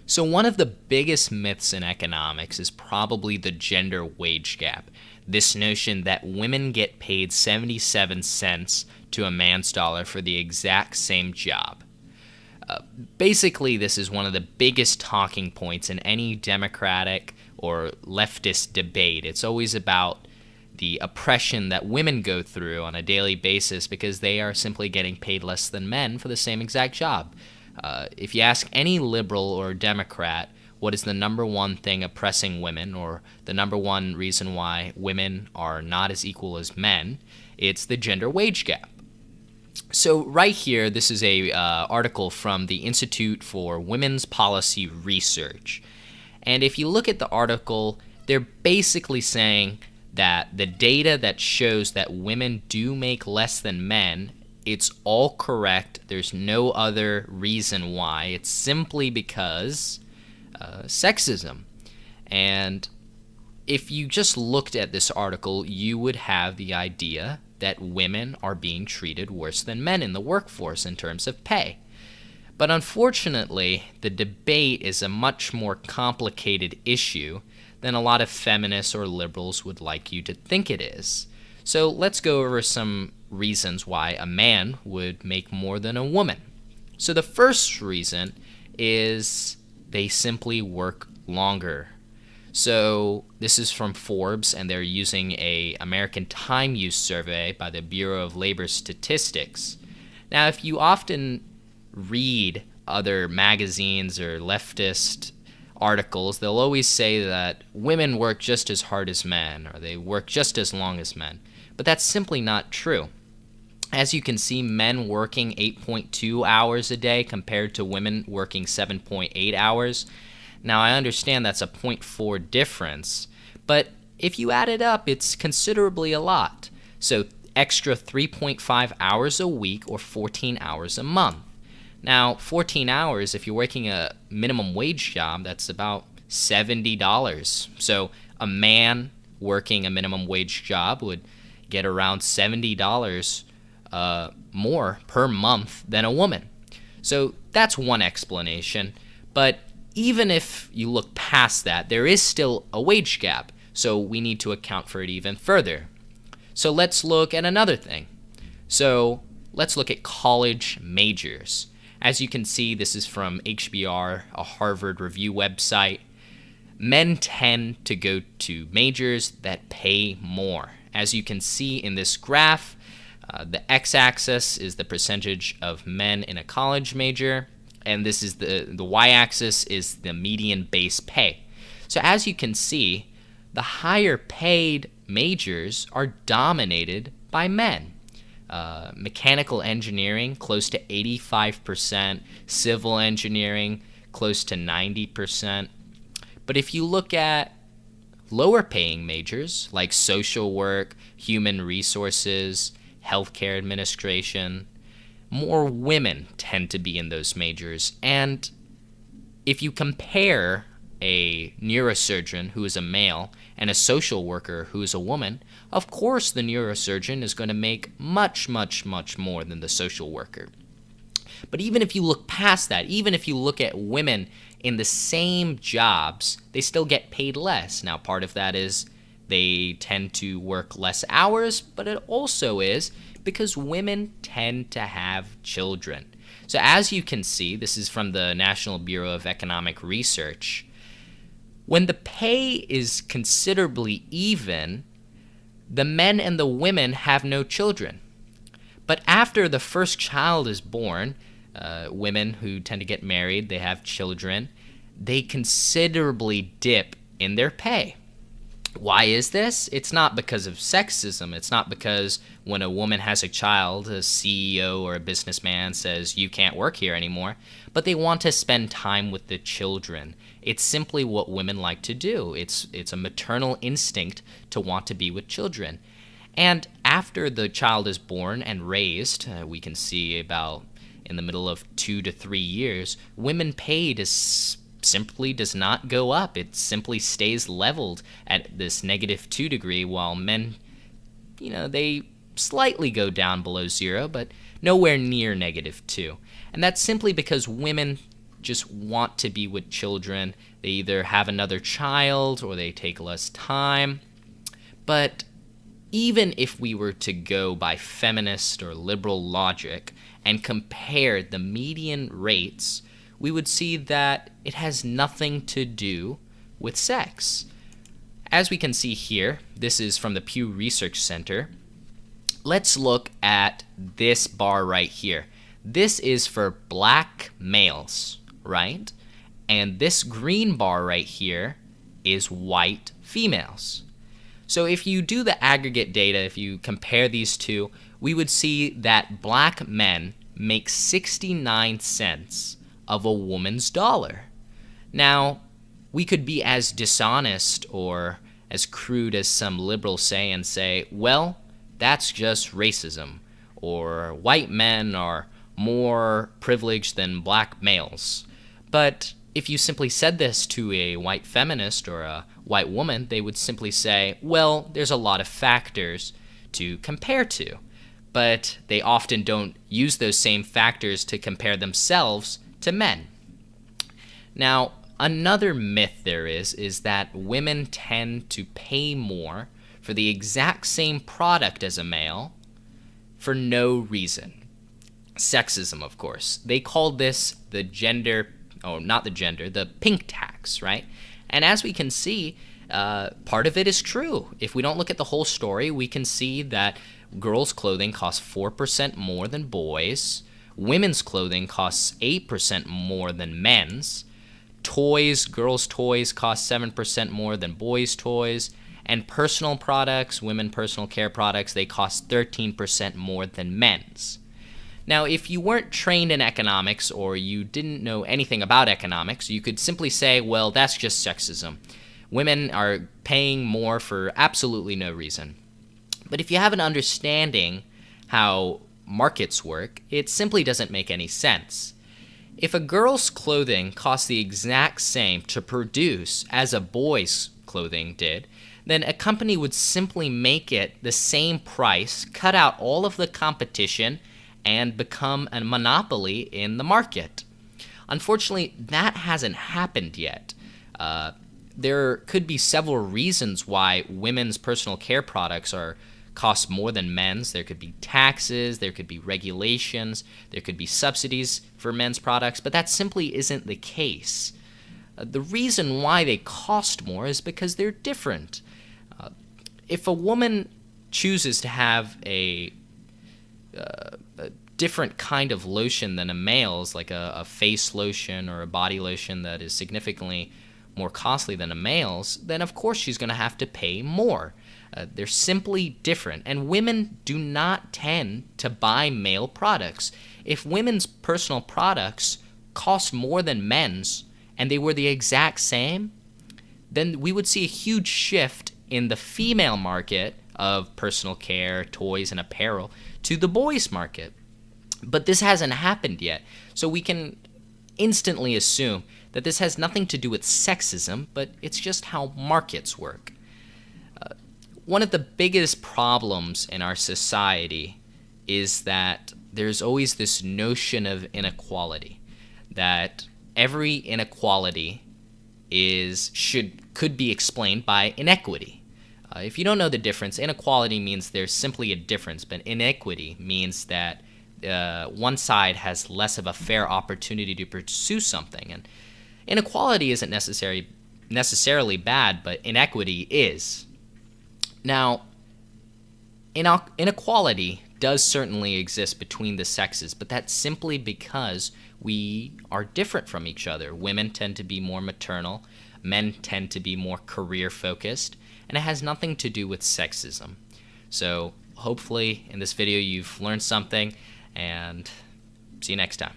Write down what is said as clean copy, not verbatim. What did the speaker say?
So one of the biggest myths in economics is probably the gender wage gap. This notion that women get paid 77 cents to a man's dollar for the exact same job. Basically, this is one of the biggest talking points in any Democratic or leftist debate. It's always about the oppression that women go through on a daily basis because they are simply getting paid less than men for the same exact job. If you ask any liberal or Democrat what is the number one thing oppressing women or the number one reason why women are not as equal as men, it's the gender wage gap. So right here, this is a article from the Institute for Women's Policy Research. And if you look at the article, they're basically saying that the data that shows that women do make less than men, it's all correct. There's no other reason why. It's simply because sexism. And if you just looked at this article, you would have the idea that women are being treated worse than men in the workforce in terms of pay. But unfortunately, the debate is a much more complicated issue than a lot of feminists or liberals would like you to think it is. So let's go over some reasons why a man would make more than a woman. So the first reason is they simply work longer. So this is from Forbes, and they're using a American time use survey by the Bureau of Labor Statistics. Now, if you often read other magazines or leftist articles, they'll always say that women work just as hard as men, or they work just as long as men. But that's simply not true. As you can see, men working 8.2 hours a day compared to women working 7.8 hours. Now, I understand that's a 0.4 difference, but if you add it up, it's considerably a lot. So extra 3.5 hours a week or 14 hours a month. Now, 14 hours, if you're working a minimum wage job, that's about $70. So a man working a minimum wage job would get around $70 more per month than a woman. So that's one explanation, but even if you look past that, there is still a wage gap, so we need to account for it even further. So let's look at another thing. So let's look at college majors. As you can see, this is from HBR, a Harvard Review website. Men tend to go to majors that pay more. As you can see in this graph, the x-axis is the percentage of men in a college major, and this is the y-axis is the median base pay. So as you can see, the higher paid majors are dominated by men. Mechanical engineering, close to 85%, civil engineering, close to 90%. But if you look at lower paying majors like social work, human resources, healthcare administration, more women tend to be in those majors. And if you compare a neurosurgeon who is a male and a social worker who is a woman, of course the neurosurgeon is going to make much, much, much more than the social worker. But even if you look past that, even if you look at women in the same jobs, they still get paid less. Now, part of that is they tend to work less hours, but it also is because women tend to have children. So as you can see, this is from the National Bureau of Economic Research. When the pay is considerably even, the men and the women have no children. But after the first child is born, women who tend to get married, they have children, they considerably dip in their pay. Why is this? It's not because of sexism. It's not because when a woman has a child, a CEO or a businessman says, you can't work here anymore, but they want to spend time with the children. It's simply what women like to do. It's a maternal instinct to want to be with children. And after the child is born and raised, we can see about in the middle of 2 to 3 years, women paid simply does not go up. It simply stays leveled at this -2 degree, while men, they slightly go down below zero, but nowhere near -2. And that's simply because women just want to be with children. They either have another child or they take less time. But even if we were to go by feminist or liberal logic and compare the median rates, we would see that it has nothing to do with sex. As we can see here, this is from the Pew Research Center. Let's look at this bar right here. This is for black males, right? And this green bar right here is white females. So if you do the aggregate data, if you compare these two, we would see that black men make 69 cents of a woman's dollar. Now, we could be as dishonest or as crude as some liberals say and say, well, that's just racism, or white men are more privileged than black males. But if you simply said this to a white feminist or a white woman, they would simply say, well, there's a lot of factors to compare to. But they often don't use those same factors to compare themselves to men. Now, another myth there is that women tend to pay more for the exact same product as a male for no reason. Sexism, of course. They called this the pink tax, right? And as we can see, part of it is true. If we don't look at the whole story, we can see that girls' clothing costs 4% more than boys. Women's clothing costs 8% more than men's. Girls' toys cost 7% more than boys' toys. And personal products, women personal care products, they cost 13% more than men's. Now, if you weren't trained in economics or you didn't know anything about economics, you could simply say, well, that's just sexism. Women are paying more for absolutely no reason. But if you have an understanding how markets work, it simply doesn't make any sense. If a girl's clothing costs the exact same to produce as a boy's clothing did, then a company would simply make it the same price, cut out all of the competition, and become a monopoly in the market. Unfortunately, that hasn't happened yet. There could be several reasons why women's personal care products cost more than men's. There could be taxes, there could be regulations, there could be subsidies for men's products, but that simply isn't the case. The reason why they cost more is because they're different. If a woman chooses to have a different kind of lotion than a male's, like a face lotion or a body lotion that is significantly more costly than a male's, then of course she's going to have to pay more. They're simply different, and women do not tend to buy male products. If women's personal products cost more than men's, and they were the exact same, then we would see a huge shift in the female market of personal care, toys, and apparel to the boys' market. But this hasn't happened yet, so we can instantly assume that this has nothing to do with sexism, but it's just how markets work. One of the biggest problems in our society is that there's always this notion of inequality, that every inequality could be explained by inequity. If you don't know the difference, inequality means there's simply a difference, but inequity means that one side has less of a fair opportunity to pursue something. And inequality isn't necessarily bad, but inequity is. Now, inequality does certainly exist between the sexes, but that's simply because we are different from each other. Women tend to be more maternal, men tend to be more career-focused, and it has nothing to do with sexism. So hopefully in this video you've learned something, and see you next time.